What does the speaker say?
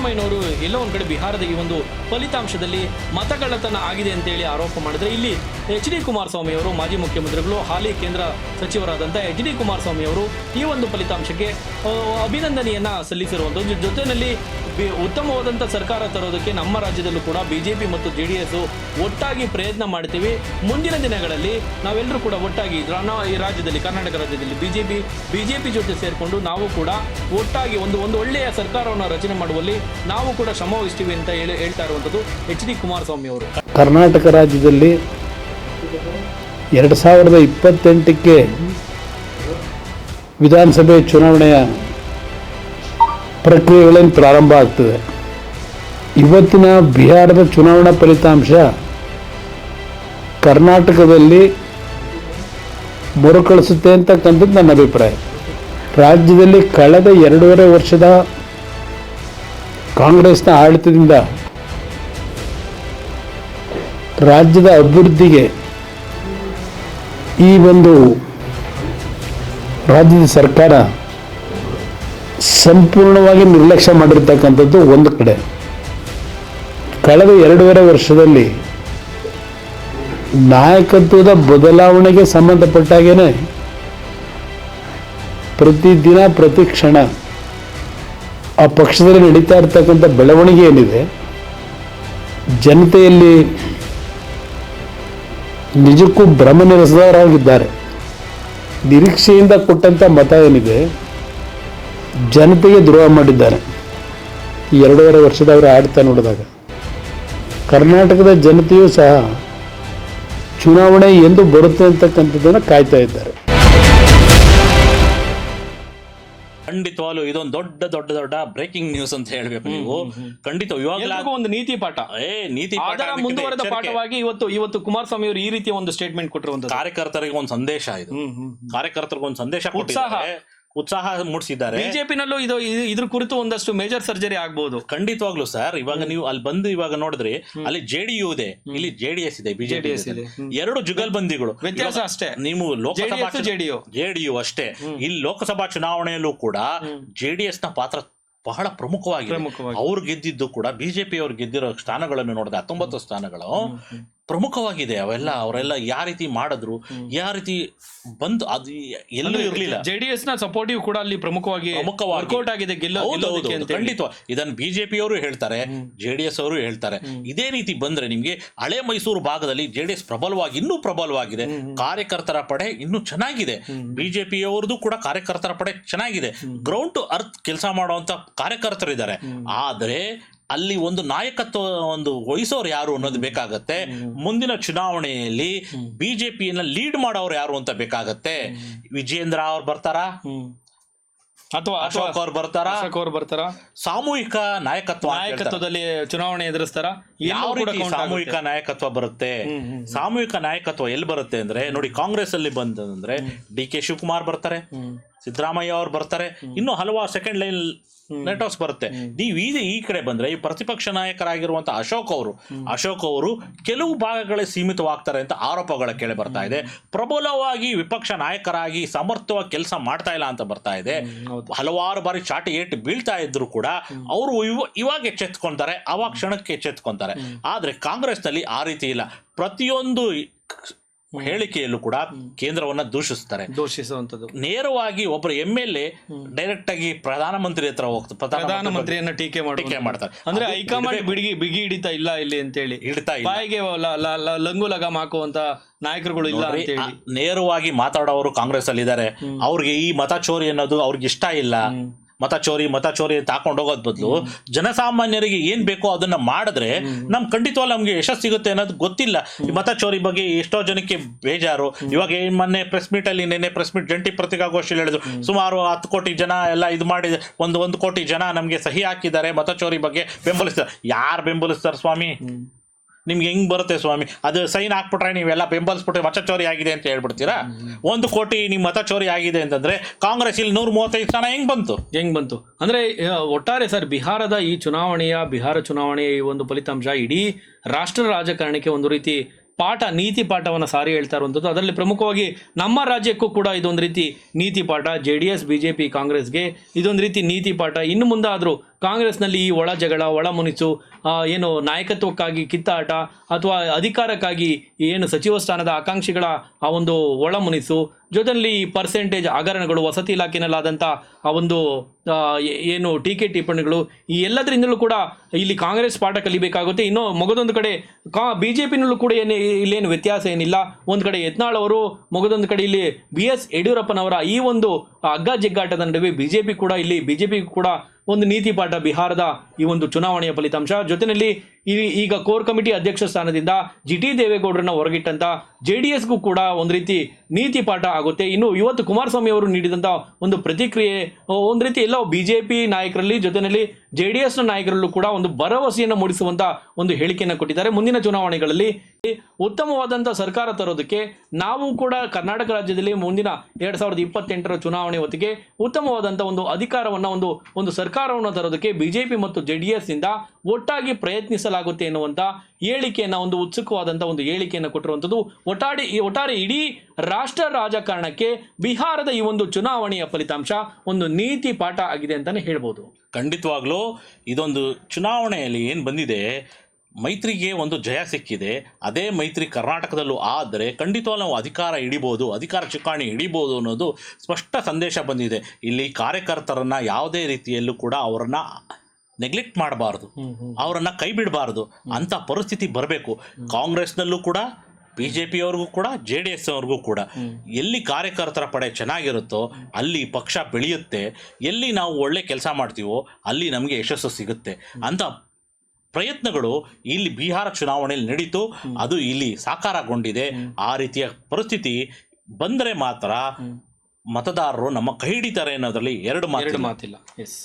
ಸಿದ್ದರಾಮಯ್ಯನವರು ಎಲ್ಲೋ ಒಂದು ಕಡೆ ಬಿಹಾರದ ಈ ಒಂದು ಫಲಿತಾಂಶದಲ್ಲಿ ಮತಗಳ್ಳತನ ಆಗಿದೆ ಅಂತೇಳಿ ಆರೋಪ ಮಾಡಿದರೆ, ಇಲ್ಲಿ ಎಚ್ ಡಿ ಕುಮಾರಸ್ವಾಮಿ ಅವರು ಮಾಜಿ ಮುಖ್ಯಮಂತ್ರಿಗಳು, ಹಾಲಿ ಕೇಂದ್ರ ಸಚಿವರಾದಂಥ ಎಚ್ ಡಿ ಕುಮಾರಸ್ವಾಮಿ ಅವರು ಈ ಒಂದು ಫಲಿತಾಂಶಕ್ಕೆ ಅಭಿನಂದನೆಯನ್ನ ಸಲ್ಲಿಸಿರುವಂಥದ್ದು. ಜೊತೆಯಲ್ಲಿ ಉತ್ತಮವಾದಂಥ ಸರ್ಕಾರ ತರೋದಕ್ಕೆ ನಮ್ಮ ರಾಜ್ಯದಲ್ಲೂ ಕೂಡ ಬಿಜೆಪಿ ಮತ್ತು JDS ಒಟ್ಟಾಗಿ ಪ್ರಯತ್ನ ಮಾಡ್ತೀವಿ. ಮುಂದಿನ ದಿನಗಳಲ್ಲಿ ನಾವೆಲ್ಲರೂ ಕೂಡ ಒಟ್ಟಾಗಿ ಈ ರಾಜ್ಯದಲ್ಲಿ, ಕರ್ನಾಟಕ ರಾಜ್ಯದಲ್ಲಿ ಬಿಜೆಪಿ ಜೊತೆ ಸೇರಿಕೊಂಡು ನಾವು ಕೂಡ ಒಟ್ಟಾಗಿ ಒಂದು ಒಳ್ಳೆಯ ಸರ್ಕಾರವನ್ನು ರಚನೆ ಮಾಡುವಲ್ಲಿ ನಾವು ಕೂಡ ಶ್ರಮ ವಹಿಸ್ತೀವಿ ಅಂತ ಹೇಳ್ತಾ ಇರುವಂಥದ್ದು ಎಚ್ ಡಿ ಕುಮಾರಸ್ವಾಮಿ ಅವರು. ಕರ್ನಾಟಕ ರಾಜ್ಯದಲ್ಲಿ 2028ಕ್ಕೆ ವಿಧಾನಸಭೆ ಚುನಾವಣೆಯ ಪ್ರಕ್ರಿಯೆಗಳೇನು ಪ್ರಾರಂಭ ಆಗ್ತದೆ. ಇವತ್ತಿನ ಬಿಹಾರದ ಚುನಾವಣಾ ಫಲಿತಾಂಶ ಕರ್ನಾಟಕದಲ್ಲಿ ಮರುಕಳಿಸುತ್ತೆ ಅಂತಕ್ಕಂಥದ್ದು ನನ್ನ ಅಭಿಪ್ರಾಯ. ರಾಜ್ಯದಲ್ಲಿ ಕಳೆದ 2.5 ವರ್ಷದ ಕಾಂಗ್ರೆಸ್ನ ಆಡಳಿತದಿಂದ ರಾಜ್ಯದ ಅಭಿವೃದ್ಧಿಗೆ ಈ ಒಂದು ರಾಜ್ಯದ ಸರ್ಕಾರ ಸಂಪೂರ್ಣವಾಗಿ ನಿರ್ಲಕ್ಷ್ಯ ಮಾಡಿರ್ತಕ್ಕಂಥದ್ದು ಒಂದು ಕಡೆ. ಕಳೆದ 2.5 ವರ್ಷದಲ್ಲಿ ನಾಯಕತ್ವದ ಬದಲಾವಣೆಗೆ ಸಂಬಂಧಪಟ್ಟಾಗೇನೆ ಪ್ರತಿದಿನ ಪ್ರತಿ ಕ್ಷಣ ಆ ಪಕ್ಷದಲ್ಲಿ ನಡೀತಾ ಇರ್ತಕ್ಕಂಥ ಬೆಳವಣಿಗೆ ಏನಿದೆ, ಜನತೆಯಲ್ಲಿ ನಿಜಕ್ಕೂ ಭ್ರಮನಿರಸರಾಗಿದ್ದಾರೆ. ನಿರೀಕ್ಷೆಯಿಂದ ಕೊಟ್ಟಂಥ ಮತ ಏನಿದೆ, ಜನತೆಗೆ ದ್ರೋಹ ಮಾಡಿದ್ದಾರೆ. ಈ 2.5 ವರ್ಷದ ಅವರ ಆಡಳಿತ ನೋಡಿದಾಗ ಕರ್ನಾಟಕದ ಜನತೆಯೂ ಸಹ ಚುನಾವಣೆ ಎಂದು ಬರುತ್ತೆ ಅಂತಕ್ಕಂಥದ್ದನ್ನು ಕಾಯ್ತಾ ಇದ್ದಾರೆ. ಖಂಡಿತವಾಗ್ಲೂ ಇದೊಂದು ದೊಡ್ಡ ಬ್ರೇಕಿಂಗ್ ನ್ಯೂಸ್ ಅಂತ ಹೇಳ್ಬೇಕು ನೀವು. ಖಂಡಿತ ಇವಾಗ ಒಂದು ನೀತಿ ಪಾಠ, ಮುಂದುವರೆದ ಪಾಠವಾಗಿ ಇವತ್ತು ಕುಮಾರಸ್ವಾಮಿ ಅವರು ಈ ರೀತಿಯ ಒಂದು ಸ್ಟೇಟ್ಮೆಂಟ್ ಕೊಟ್ಟಿರುವಂತ ಕಾರ್ಯಕರ್ತರಿಗೆ ಒಂದು ಸಂದೇಶ ಇದು. ಕಾರ್ಯಕರ್ತರಿಗೆ ಒಂದು ಸಂದೇಶ, ಉತ್ಸಾಹ ಮೂಡಿಸಿದ್ದಾರೆ. ಬಿಜೆಪಿನಲ್ಲೂ ಇದ್ರ ಕುರಿತು ಒಂದಷ್ಟು ಮೇಜರ್ ಸರ್ಜರಿ ಆಗ್ಬಹುದು. ಖಂಡಿತವಾಗ್ಲೂ ಸರ್. ಇವಾಗ ನೀವು ಅಲ್ಲಿ ಬಂದು ಇವಾಗ ನೋಡಿದ್ರಿ, ಅಲ್ಲಿ JDU ಇದೆ, ಇಲ್ಲಿ JDS ಇದೆ, ಬಿಜೆಪಿ ಇದೆ. ಎರಡು ಜುಗಲ್ಬಂದಿಗಳು, ವ್ಯತ್ಯಾಸ ಅಷ್ಟೇ. ನೀವು ಲೋಕಸಭಾ JDU ಅಷ್ಟೇ. ಇಲ್ಲಿ ಲೋಕಸಭಾ ಚುನಾವಣೆಯಲ್ಲೂ ಕೂಡ JDS ನ ಪಾತ್ರ ಬಹಳ ಪ್ರಮುಖವಾಗಿದೆ. ಅವ್ರು ಗೆದ್ದಿದ್ದು ಕೂಡ ಬಿಜೆಪಿ ಅವ್ರು ಗೆದ್ದಿರೋ ಸ್ಥಾನಗಳನ್ನು ನೋಡಿದ್ರೆ 19 ಸ್ಥಾನಗಳು ಪ್ರಮುಖವಾಗಿದೆ. ಅವರೆಲ್ಲ ಯಾವ ರೀತಿ ಮಾಡಿದ್ರು, ಯಾವ ರೀತಿ ಬಂದು ಅದು ಎಲ್ಲೂ ಇರಲಿಲ್ಲ. JDS ನ ಸಪೋರ್ಟಿವ್ ಕೂಡ ಅಲ್ಲಿ ಪ್ರಮುಖವಾಗಿ ವರ್ಕೌಟ್ ಆಗಿದೆ. ಖಂಡಿತ ಇದನ್ನು ಬಿಜೆಪಿ ಅವರು ಹೇಳ್ತಾರೆ, JDS ಅವರು ಹೇಳ್ತಾರೆ. ಇದೇ ರೀತಿ ಬಂದ್ರೆ ನಿಮ್ಗೆ ಹಳೆ ಮೈಸೂರು ಭಾಗದಲ್ಲಿ JDS ಇನ್ನೂ ಪ್ರಬಲವಾಗಿದೆ. ಕಾರ್ಯಕರ್ತರ ಪಡೆ ಇನ್ನೂ ಚೆನ್ನಾಗಿದೆ. ಬಿಜೆಪಿ ಅವ್ರದ್ದು ಕೂಡ ಕಾರ್ಯಕರ್ತರ ಪಡೆ ಚೆನ್ನಾಗಿದೆ. ಗ್ರೌಂಡ್ ಟು ಅರ್ತ್ ಕೆಲಸ ಮಾಡುವಂತ ಕಾರ್ಯಕರ್ತರಿದ್ದಾರೆ. ಆದ್ರೆ ಅಲ್ಲಿ ಒಂದು ನಾಯಕತ್ವ ವಹಿಸೋರು ಯಾರು ಅನ್ನೋದು ಬೇಕಾಗತ್ತೆ. ಮುಂದಿನ ಚುನಾವಣೆಯಲ್ಲಿ ಬಿಜೆಪಿಯನ್ನ ಲೀಡ್ ಮಾಡೋರು ಯಾರು ಅಂತ ಬೇಕಾಗತ್ತೆ. ವಿಜೇಂದ್ರ ಅವ್ರು ಬರ್ತಾರಾ ಅಥವಾ ಅಶೋಕ್ ಅವ್ರು ಬರ್ತಾರಾ? ಸಾಮೂಹಿಕ ನಾಯಕತ್ವದಲ್ಲಿ ಚುನಾವಣೆ ಎದುರಿಸ್ತಾರ? ಯಾವ ರೀತಿ ಸಾಮೂಹಿಕ ನಾಯಕತ್ವ ಬರುತ್ತೆ? ಸಾಮೂಹಿಕ ನಾಯಕತ್ವ ಎಲ್ಲಿ ಬರುತ್ತೆ ಅಂದ್ರೆ ನೋಡಿ, ಕಾಂಗ್ರೆಸ್ ಅಲ್ಲಿ ಬಂದಂದ್ರೆ DK ಶಿವಕುಮಾರ್ ಬರ್ತಾರೆ, ಸಿದ್ದರಾಮಯ್ಯ ಅವ್ರು ಬರ್ತಾರೆ, ಇನ್ನು ಹಲವಾರು ಸೆಕೆಂಡ್ ಲೈನ್ ನೆಟ್ವರ್ಕ್ಸ್ ಬರುತ್ತೆ. ನೀವು ಈ ಕಡೆ ಬಂದ್ರೆ ಈ ಪ್ರತಿಪಕ್ಷ ನಾಯಕರಾಗಿರುವಂತಹ ಅಶೋಕ್ ಅವರು ಕೆಲವು ಭಾಗಗಳೇ ಸೀಮಿತವಾಗ್ತಾರೆ ಅಂತ ಆರೋಪಗಳ ಕೇಳಿ ಬರ್ತಾ ಇದೆ. ಪ್ರಬಲವಾಗಿ ವಿಪಕ್ಷ ನಾಯಕರಾಗಿ ಸಮರ್ಥವಾಗಿ ಕೆಲಸ ಮಾಡ್ತಾ ಇಲ್ಲ ಅಂತ ಬರ್ತಾ ಇದೆ. ಹಲವಾರು ಬಾರಿ ಚಾಟಿ ಏಟು ಬೀಳ್ತಾ ಇದ್ರು ಕೂಡ ಅವರು ಇವಾಗ ಎಚ್ಚೆತ್ಕೊಂತಾರೆ, ಅವಾಗ ಕ್ಷಣಕ್ಕೆ ಎಚ್ಚೆತ್ಕೊಂತಾರೆ. ಆದ್ರೆ ಕಾಂಗ್ರೆಸ್ ನಲ್ಲಿ ಆ ರೀತಿ ಇಲ್ಲ. ಪ್ರತಿಯೊಂದು ಹೇಳಿಕೆಯಲ್ಲೂ ಕೂಡ ಕೇಂದ್ರವನ್ನ ದೂಷಿಸುವಂತದ್ದು. ನೇರವಾಗಿ ಒಬ್ಬರು MLA ಡೈರೆಕ್ಟ್ ಆಗಿ ಪ್ರಧಾನಮಂತ್ರಿ ಹತ್ರ ಹೋಗ್ತಾರೆ, ಪ್ರಧಾನಮಂತ್ರಿಯನ್ನ ಟೀಕೆ ಮಾಡ್ತಾರೆ. ಅಂದ್ರೆ ಹೈಕಮಾಂಡ್ ಬಿಗಿ ಹಿಡಿತಾ ಇಲ್ಲ ಇಲ್ಲಿ ಅಂತೇಳಿ, ಬಾಯಿಗೆ ಲಂಗು ಲಗಾಮ್ ಹಾಕುವಂತ ನಾಯಕರುಗಳು ಇಲ್ಲ ಅಂತ ಹೇಳಿ ನೇರವಾಗಿ ಮಾತಾಡೋರು ಕಾಂಗ್ರೆಸ್ ಅಲ್ಲಿ ಇದ್ದಾರೆ. ಅವ್ರಿಗೆ ಈ ಮತ ಚೋರಿ ಅನ್ನೋದು ಅವ್ರಿಗೆ ಇಷ್ಟ ಇಲ್ಲ. ಮತ ಚೋರಿ ಅಂತ ಹಾಕೊಂಡು ಹೋಗೋದ್ ಬದಲು ಜನಸಾಮಾನ್ಯರಿಗೆ ಏನ್ ಬೇಕೋ ಅದನ್ನ ಮಾಡಿದ್ರೆ ಖಂಡಿತವಾಗ್ಲೂ ನಮ್ಗೆ ಯಶಸ್ಸು ಸಿಗುತ್ತೆ ಅನ್ನೋದು ಗೊತ್ತಿಲ್ಲ. ಈ ಮತ ಚೋರಿ ಬಗ್ಗೆ ಎಷ್ಟೋ ಜನಕ್ಕೆ ಬೇಜಾರು. ಇವಾಗ ಮೊನ್ನೆ ಪ್ರೆಸ್ ಮೀಟ್ ಅಲ್ಲಿ ಜಂಟಿ ಪತ್ರಿಕಾಗೋಷ್ಠಿಯಲ್ಲಿ ಹೇಳಿದ್ರು, ಸುಮಾರು 10 ಕೋಟಿ ಜನ ಎಲ್ಲ ಇದು ಮಾಡಿ 1 ಕೋಟಿ ಜನ ನಮ್ಗೆ ಸಹಿ ಹಾಕಿದ್ದಾರೆ, ಮತ ಚೋರಿ ಬಗ್ಗೆ ಬೆಂಬಲಿಸ್ತಾರೆ. ಯಾರು ಬೆಂಬಲಿಸ್ತಾರೆ ಸ್ವಾಮಿ? ನಿಮ್ಗೆ ಹೆಂಗ್ ಬರುತ್ತೆ ಸ್ವಾಮಿ? ಅದು ಸೈನ್ ಹಾಕ್ಬಿಟ್ರೆ ನೀವೆಲ್ಲ ಬೆಂಬಲಿಸ್ಬಿಟ್ರೆ ಮತ ಚೋರಿ ಆಗಿದೆ ಅಂತ ಹೇಳ್ಬಿಡ್ತೀರಾ? 1 ಕೋಟಿ ನಿಮ್ ಮತ ಚೋರಿ ಆಗಿದೆ ಅಂತಂದ್ರೆ ಕಾಂಗ್ರೆಸ್ ಇಲ್ಲಿ 135 ಸ್ಥಾನ ಹೆಂಗ್ ಬಂತು? ಅಂದ್ರೆ ಒಟ್ಟಾರೆ ಸರ್, ಬಿಹಾರ ಚುನಾವಣೆಯ ಈ ಒಂದು ಫಲಿತಾಂಶ ಇಡೀ ರಾಷ್ಟ್ರ ರಾಜಕಾರಣಕ್ಕೆ ಒಂದು ರೀತಿ ನೀತಿ ಪಾಠವನ್ನು ಸಾರಿ ಹೇಳ್ತಾ ಇರುವಂಥದ್ದು. ಅದರಲ್ಲಿ ಪ್ರಮುಖವಾಗಿ ನಮ್ಮ ರಾಜ್ಯಕ್ಕೂ ಕೂಡ ಇದೊಂದು ರೀತಿ ನೀತಿ ಪಾಠ. JDS BJP ಕಾಂಗ್ರೆಸ್ಗೆ ಇದೊಂದು ರೀತಿ ನೀತಿ ಪಾಠ. ಇನ್ನು ಮುಂದಾದರೂ ಕಾಂಗ್ರೆಸ್ನಲ್ಲಿ ಈ ಒಳ ಜಗಳ, ಒಳ ಮುನಿಸು, ಏನು ನಾಯಕತ್ವಕ್ಕಾಗಿ ಕಿತ್ತಾಟ ಅಥವಾ ಅಧಿಕಾರಕ್ಕಾಗಿ ಏನು ಸಚಿವ ಸ್ಥಾನದ ಆಕಾಂಕ್ಷಿಗಳ ಆ ಒಂದು ಒಳ ಮುನಿಸು, ಜೊತೆಯಲ್ಲಿ ಪರ್ಸೆಂಟೇಜ್ ಹಗರಣಗಳು, ವಸತಿ ಇಲಾಖೆನಲ್ಲಾದಂಥ ಆ ಒಂದು ಏನು ಟೀಕೆ ಟಿಪ್ಪಣಿಗಳು, ಈ ಎಲ್ಲದರಿಂದಲೂ ಕೂಡ ಇಲ್ಲಿ ಕಾಂಗ್ರೆಸ್ ಪಾಠ ಕಲಿಬೇಕಾಗುತ್ತೆ. ಇನ್ನು ಮೊಗದೊಂದು ಕಡೆ BJPನಲ್ಲೂ ಕೂಡ ಇಲ್ಲೇನು ವ್ಯತ್ಯಾಸ ಏನಿಲ್ಲ. ಒಂದು ಕಡೆ ಯತ್ನಾಳ್ ಅವರು, ಮೊಗದೊಂದು ಕಡೆ ಇಲ್ಲಿ BS ಯಡಿಯೂರಪ್ಪನವರ ಈ ಒಂದು ಹಗ್ಗ ಜಗ್ಗಾಟದ ನಡುವೆ ಬಿಜೆಪಿ ಕೂಡ ಒಂದು ನೀತಿ ಪಾಠ ಬಿಹಾರದ ಈ ಒಂದು ಚುನಾವಣೆಯ ಫಲಿತಾಂಶ. ಜೊತೆಯಲ್ಲಿ ಈಗ ಕೋರ್ ಕಮಿಟಿ ಅಧ್ಯಕ್ಷ ಸ್ಥಾನದಿಂದ GT ದೇವೇಗೌಡರನ್ನ ಹೊರಗಿಟ್ಟಂತ JDSಗೂ ಕೂಡ ಒಂದು ರೀತಿ ನೀತಿ ಪಾಠ ಆಗುತ್ತೆ. ಇನ್ನು ಇವತ್ತು ಕುಮಾರಸ್ವಾಮಿ ಅವರು ನೀಡಿದಂಥ ಒಂದು ಪ್ರತಿಕ್ರಿಯೆ ಒಂದು ರೀತಿ ಎಲ್ಲ BJP ನಾಯಕರಲ್ಲಿ ಜೊತೆಯಲ್ಲಿ JDSನ ನಾಯಕರಲ್ಲೂ ಕೂಡ ಒಂದು ಭರವಸೆಯನ್ನು ಮೂಡಿಸುವಂತ ಒಂದು ಹೇಳಿಕೆಯನ್ನು ಕೊಟ್ಟಿದ್ದಾರೆ. ಮುಂದಿನ ಚುನಾವಣೆಗಳಲ್ಲಿ ಉತ್ತಮವಾದಂಥ ಸರ್ಕಾರ ತರೋದಕ್ಕೆ ನಾವು ಕೂಡ ಕರ್ನಾಟಕ ರಾಜ್ಯದಲ್ಲಿ ಮುಂದಿನ 2028ರ ಚುನಾವಣೆ ಹೊತ್ತಿಗೆ ಉತ್ತಮವಾದಂಥ ಒಂದು ಅಧಿಕಾರವನ್ನು ಒಂದು ಸರ್ಕಾರವನ್ನು ತರೋದಕ್ಕೆ BJP ಮತ್ತು JDS ನಿಂದ ಒಟ್ಟಾಗಿ ಪ್ರಯತ್ನಿಸಲಾಗುತ್ತೆ ಎನ್ನುವಂಥ ಹೇಳಿಕೆಯನ್ನು, ಒಂದು ಉತ್ಸುಕವಾದಂಥ ಒಂದು ಹೇಳಿಕೆಯನ್ನು ಕೊಟ್ಟಿರುವಂಥದ್ದು ಒಟ್ಟಾರೆ ಇಡೀ ರಾಷ್ಟ್ರ ರಾಜಕಾರಣಕ್ಕೆ ಬಿಹಾರದ ಈ ಒಂದು ಚುನಾವಣೆಯ ಫಲಿತಾಂಶ ಒಂದು ನೀತಿ ಪಾಠ ಆಗಿದೆ ಅಂತಾನೆ ಹೇಳ್ಬೋದು. ಖಂಡಿತವಾಗ್ಲೂ ಇದೊಂದು ಚುನಾವಣೆಯಲ್ಲಿ ಏನು ಬಂದಿದೆ, ಮೈತ್ರಿಗೆ ಒಂದು ಜಯ ಸಿಕ್ಕಿದೆ. ಅದೇ ಮೈತ್ರಿ ಕರ್ನಾಟಕದಲ್ಲೂ ಆದರೆ ಖಂಡಿತವಾಗ್ಲೂ ನಾವು ಅಧಿಕಾರ ಚುಕ್ಕಾಣಿ ಹಿಡಿಬೋದು ಅನ್ನೋದು ಸ್ಪಷ್ಟ ಸಂದೇಶ ಬಂದಿದೆ. ಇಲ್ಲಿ ಕಾರ್ಯಕರ್ತರನ್ನ ಯಾವುದೇ ರೀತಿಯಲ್ಲೂ ಕೂಡ ಅವರನ್ನ ನೆಗ್ಲೆಕ್ಟ್ ಮಾಡಬಾರ್ದು, ಅವರನ್ನ ಕೈ ಬಿಡಬಾರ್ದು ಅಂತ ಪರಿಸ್ಥಿತಿ ಬರಬೇಕು. ಕಾಂಗ್ರೆಸ್ನಲ್ಲೂ ಕೂಡ, BJPಯವ್ರಿಗೂ ಕೂಡ, JDS ಅವ್ರಿಗೂ ಕೂಡ ಎಲ್ಲಿ ಕಾರ್ಯಕರ್ತರ ಪಡೆ ಚೆನ್ನಾಗಿರುತ್ತೋ ಅಲ್ಲಿ ಪಕ್ಷ ಬೆಳೆಯುತ್ತೆ. ಎಲ್ಲಿ ನಾವು ಒಳ್ಳೆ ಕೆಲಸ ಮಾಡ್ತೀವೋ ಅಲ್ಲಿ ನಮಗೆ ಯಶಸ್ಸು ಸಿಗುತ್ತೆ ಅಂತ ಪ್ರಯತ್ನಗಳು ಇಲ್ಲಿ ಬಿಹಾರ ಚುನಾವಣೆಯಲ್ಲಿ ನಡೀತು. ಅದು ಇಲ್ಲಿ ಸಾಕಾರಗೊಂಡಿದೆ. ಆ ರೀತಿಯ ಪರಿಸ್ಥಿತಿ ಬಂದರೆ ಮಾತ್ರ ಮತದಾರರು ನಮ್ಮ ಕೈ ಹಿಡಿತಾರೆ ಅನ್ನೋದ್ರಲ್ಲಿ ಎರಡು ಮಾತಿಲ್ಲ. ಎಸ್.